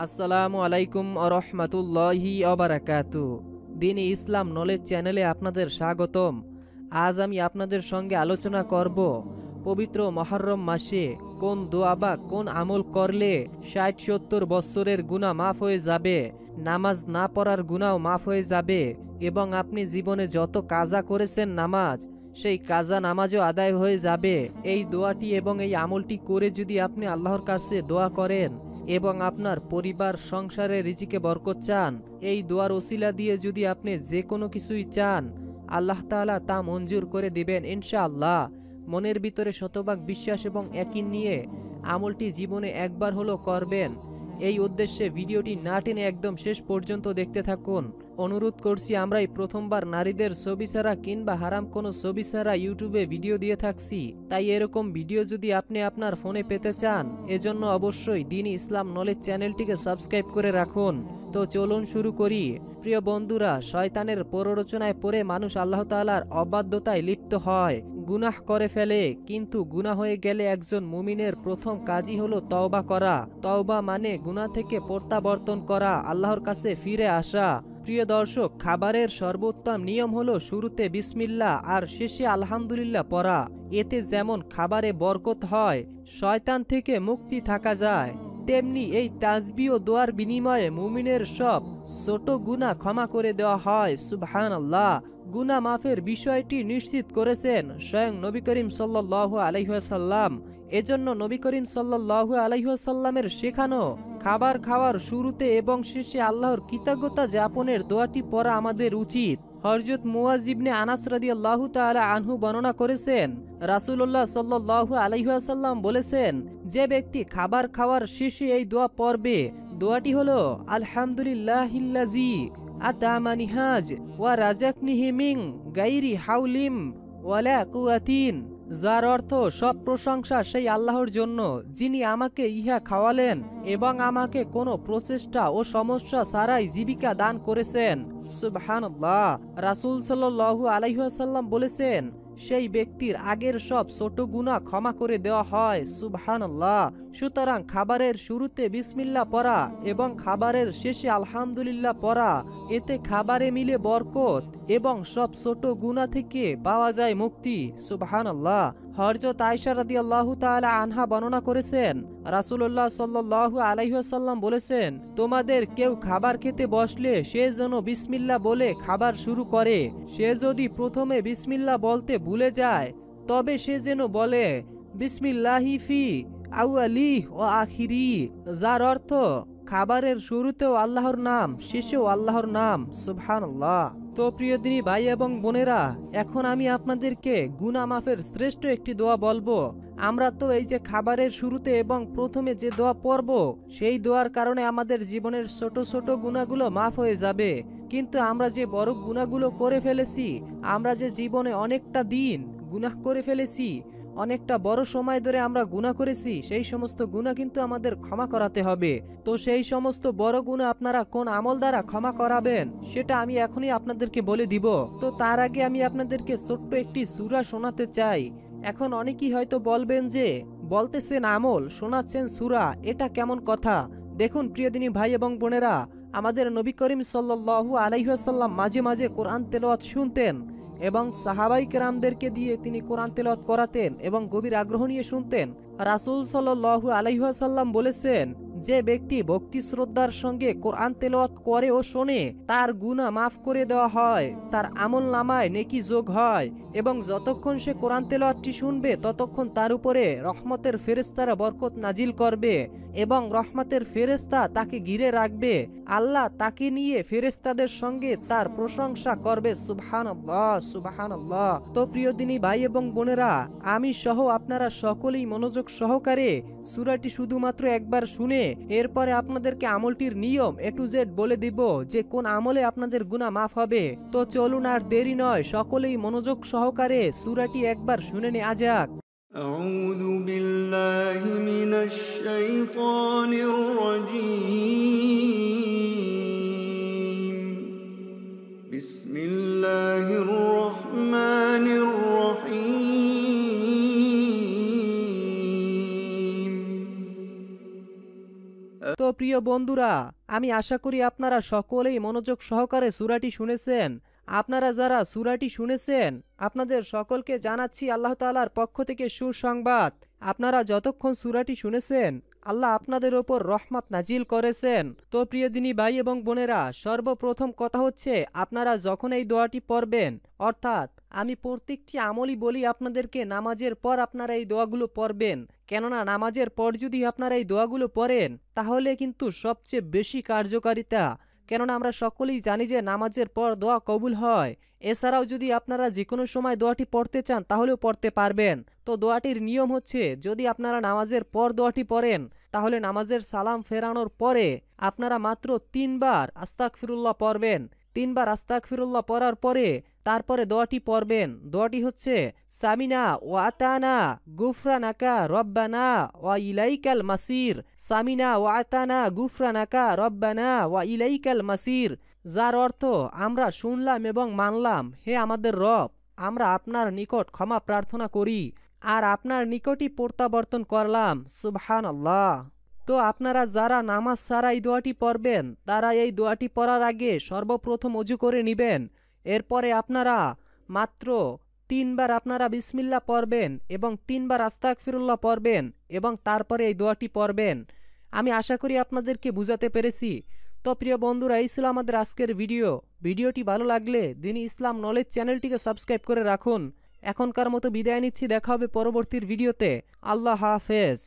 আসসালামু আলাইকুম আরহামাতুল্লাহি আবারাকাতু। দ্বীনি ইসলাম নলেজ চ্যানেলে আপনাদের স্বাগতম। আজ আমি আপনাদের সঙ্গে আলোচনা করব পবিত্র মুহররম মাসে কোন দোয়া বা কোন আমল করলে ৬০-৭০ বছরের গুনাহ মাফ হয়ে যাবে, নামাজ না পড়ার গুনাহও মাফ হয়ে যাবে এবং আপনি জীবনে যত কাজা করেছেন নামাজ, সেই কাজা নামাজও আদায় হয়ে যাবে। এই দোয়াটি এবং এই আমলটি করে যদি আপনি আল্লাহর কাছে দোয়া করেন এবং আপনার পরিবার সংসারে রিজিকে বরকত চান, এই দোয়ার ওসিলা দিয়ে যদি আপনি যে কোনো কিছুই চান, আল্লাহ তাআলা তা মঞ্জুর করে দিবেন ইনশাআল্লাহ। মনের ভিতরে শতভাগ বিশ্বাস এবং ইয়াকিন নিয়ে আমলটি জীবনে একবার হলো করবেন। এই উদ্দেশ্যে ভিডিওটি না টেনে একদম শেষ পর্যন্ত দেখতে থাকুন। অনুরোধ করছি, আমরাই প্রথমবার নারীদের ছবি ছাড়া কিংবা হারাম কোনো ছবি ছাড়া ইউটিউবে ভিডিও দিয়ে থাকছি, তাই এরকম ভিডিও যদি আপনি আপনার ফোনে পেতে চান, এজন্য অবশ্যই দ্বীনি ইসলাম নলেজ চ্যানেলটিকে সাবস্ক্রাইব করে রাখুন। তো চলুন শুরু করি। প্রিয় বন্ধুরা, শয়তানের প্ররোচনায় পড়ে মানুষ আল্লাহ তাআলার অবাধ্যতায় লিপ্ত হয়, গুনাহ করে ফেলে। কিন্তু গুনাহ হয়ে গেলে একজন মুমিনের প্রথম কাজই হলো তওবা করা। তওবা মানে গুনাহ থেকে প্রত্যাবর্তন করা, আল্লাহর কাছে ফিরে আসা। প্রিয় দর্শক, খাবারের সর্বোত্তম নিয়ম হলো শুরুতে বিসমিল্লাহ আর শেষে আলহামদুলিল্লাহ পড়া। এতে যেমন খাবারে বরকত হয়, শয়তান থেকে মুক্তি থাকা যায়, তেমনি এই তাসবিহ ও দোয়ার বিনিময়ে মুমিনের সব ছোট গুনাহ ক্ষমা করে দেওয়া হয়। সুবহানাল্লাহ। গুনাহ মাফের বিষয়টি নিশ্চিত করেছেন স্বয়ং নবী করিম সাল্লাল্লাহু আলাইহি ওয়াসাল্লাম। এজন্য নবী করিম সাল্লাল্লাহু আলাইহি ওয়াসাল্লামের শেখানো খাবার খাওয়ার শুরুতে এবং শেষে আল্লাহর কৃতজ্ঞতা জ্ঞাপনের দোয়াটি পড়া আমাদের উচিত। হযরত মুয়াজ ইবনে আনাস রাদিয়াল্লাহু তাআলা আনহু বর্ণনা করেছেন, রাসূলুল্লাহ সাল্লাল্লাহু আলাইহি ওয়াসাল্লাম বলেছেন, যে ব্যক্তি খাবার খাওয়ার শেষে এই দোয়া পড়বে, দোয়াটি হলো আলহামদুলিল্লাহিল্লাযী আতামানি হাজ ওয়া রাযাকনিহি মিন গায়রি হাওলিম ওয়ালা কুওয়াতিন, যার অর্থ সব প্রশংসা সেই আল্লাহর জন্য যিনি আমাকে ইহা খাওয়ালেন এবং আমাকে কোনো প্রচেষ্টা ও সমস্যা ছাড়াই জীবিকা দান করেছেন। সুবহানাল্লাহ। রাসূল সাল্লাল্লাহু আলাইহি ওয়াসাল্লাম বলেছেন, সেই ব্যক্তির আগের সব ছোট গুনাহ ক্ষমা করে দেওয়া হয়। সুবহানাল্লাহ। সুতরাং খাবারের শুরুতে বিসমিল্লাহ পড়া এবং খাবারের শেষে আলহামদুলিল্লাহ পড়া, এতে খাবারে মিলে বরকত এবং সব ছোট গুনাহ থেকে পাওয়া যায় মুক্তি। সুবহানাল্লাহ। হযরত আয়েশা রাদিয়াল্লাহু তাআলা আনহা বর্ণনা করেছেন, রাসূলুল্লাহ সাল্লাল্লাহু আলাইহি ওয়াসাল্লাম বলেছেন, তোমাদের কেউ খাবার খেতে বসলে সে যেন বিসমিল্লাহ বলে খাবার শুরু করে। সে যদি প্রথমে বিসমিল্লাহ বলতে ভুলে যায়, তবে সে যেন বলে বিসমিল্লাহি ফি আউয়ালি ওয়া আখিরি, যার অর্থ খাবারের শুরুতেও আল্লাহর নাম, শেষেও আল্লাহর নাম। সুবহানাল্লাহ। তো প্রিয় দিনী ভাই এবং বোনেরা, এখন আমি আপনাদেরকে গুনাহ মাফের শ্রেষ্ঠ একটি দোয়া বলবো। আমরা তো এই যে খাবারের শুরুতে এবং প্রথমে যে দোয়া পড়ব, সেই দোয়ার কারণে আমাদের জীবনের ছোট ছোট গুনাহগুলো মাফ হয়ে যাবে। কিন্তু আমরা যে বড় গুনাহগুলো করে ফেলেছি, আমরা যে জীবনে অনেকটা দিন গুনাহ করে ফেলেছি, অনেকটা বড় সময় ধরে আমরা গুনাহ করেছি, সেই সমস্ত গুনাহ কিন্তু আমাদের ক্ষমা করাতে হবে। তো সেই সমস্ত বড় গুনাহ আপনারা কোন আমল দ্বারা ক্ষমা করাবেন, সেটা আমি এখনই আপনাদেরকে বলে দিব। তো তার আগে আমি আপনাদেরকে ছোট্ট একটি সূরা শোনাতে চাই। এখন অনেকেই হয়তো বলবেন যে, বলতেছেন আমল, শোনাচ্ছেন সূরা, এটা কেমন কথা? দেখুন প্রিয় দিনী ভাই এবং বোনেরা, আমাদের নবী করিম সাল্লাল্লাহু আলাইহি ওয়াসাল্লাম মাঝে মাঝে কোরআন তেলাওয়াত শুনতেন এবং সাহাবাই কেরামদেরকে দিয়ে তিনি কোরআন তেলাওয়াত করাতেন এবং গভীর আগ্রহ নিয়ে শুনতেন। রাসূল সাল্লাল্লাহু আলাইহি ওয়াসাল্লাম বলেছেন, যে ব্যক্তি ভক্তি শ্রদ্ধার সঙ্গে কোরআন তেলাওয়াত করে ও শোনে, তার গুনাহ মাফ করে দেওয়া হয়, তার আমল নামায় নেকি যোগ হয় এবং যতক্ষণ সে কোরআন তেলাওয়াতটি শুনবে ততক্ষণ তার উপরে রহমতের ফেরেশতারা বরকত নাজিল করবে এবং রহমতের ফেরেশতা তাকে ঘিরে রাখবে। আল্লাহ তাকে নিয়ে ফেরেশতাদের সঙ্গে তার প্রশংসা করবে। সুবহানাল্লাহ, সুবহানাল্লাহ। তো প্রিয় দিনী ভাই এবং বোনেরা, আমি সহ আপনারা সকলেই মনোযোগ সহকারে সূরাটি শুধুমাত্র একবার শুনে এরপরে আপনাদেরকে আমলটির নিয়ম A to Z বলে দিব যে কোন আমলে আপনাদের গুনাহ মাফ হবে। তো চলুন আর দেরি নয়, সকলেই মনোযোগ সহকারে সূরাটি একবার শুনে নেওয়া যাক। আউযু বিল্লাহি মিনাশ শাইতানির রাজীম। বিসমিল্লাহির রহমানির রহিম। তো প্রিয় বন্ধুরা, আমি আশা করি আপনারা সকলেই মনোযোগ সহকারে সূরাটি শুনেছেন। আপনারা যারা সূরাটি শুনেছেন, আপনাদের সকলকে জানাচ্ছি আল্লাহ তাআলার পক্ষ থেকে সুসংবাদ। আপনারা যতক্ষণ সূরাটি শুনেছেন, আল্লাহ আপনাদের ওপর রহমত নাজিল করেছেন। তো প্রিয় দিনী ভাই এবং বোনেরা, সর্বপ্রথম কথা হচ্ছে, আপনারা যখন এই দোয়াটি পড়বেন, অর্থাৎ আমি প্রত্যেকটি আমলই বলি আপনাদেরকে, নামাজের পর আপনারা এই দোয়াগুলো পড়বেন। কেননা নামাজের পর যদি আপনারা এই দোয়াগুলো পড়েন, তাহলে কিন্তু সবচেয়ে বেশি কার্যকারিতা। কেননা আমরা সকলেই জানি যে নামাজের পর দোয়া কবুল হয়। এছাড়াও যদি আপনারা যে কোনো সময় দোয়াটি পড়তে চান, তাহলেও পড়তে পারবেন। তো দোয়াটির নিয়ম হচ্ছে, যদি আপনারা নামাজের পর দোয়াটি পড়েন, তাহলে নামাজের সালাম ফেরানোর পরে আপনারা মাত্র 3 বার আস্তাগফিরুল্লাহ পড়বেন। 3 বার আস্তাগফিরুল্লাহ পড়ার পরে তারপরে দোয়াটি পড়বেন। দোয়াটি হচ্ছে, সামিনা ওয়া আতানা গুফরানাকা রব্বানা ওয়া ইলাইকাল মাসির। সামিনা ওয়া আতানা গুফরানাকা রব্বানা ওয়া ইলাইকাল মাসির, যার অর্থ, আমরা শুনলাম এবং মানলাম, হে আমাদের রব, আমরা আপনার নিকট ক্ষমা প্রার্থনা করি আর আপনার নিকটই প্রত্যাবর্তন করলাম। সুবহানাল্লাহ। তো আপনারা যারা নামাজ ছাড়া এই দোয়াটি পড়বেন, তারা এই দোয়াটি পড়ার আগে সর্বপ্রথম ওযু করে নেবেন। এরপরে আপনারা মাত্র 3 বার আপনারা বিসমিল্লাহ পড়বেন এবং 3 বার আস্তাগফিরুল্লাহ পড়বেন এবং তারপরে এই দোয়াটি পড়বেন। আমি আশা করি আপনাদেরকে বুঝাতে পেরেছি। তো প্রিয় বন্ধুরা, এই ছিল আমাদের আজকের ভিডিওটি ভালো লাগলে দ্বীনি ইসলাম নলেজ চ্যানেলটিকে সাবস্ক্রাইব করে রাখুন। এখনকার মতো বিদায় নিচ্ছি, দেখা হবে পরবর্তী ভিডিওতে। আল্লাহ হাফেজ।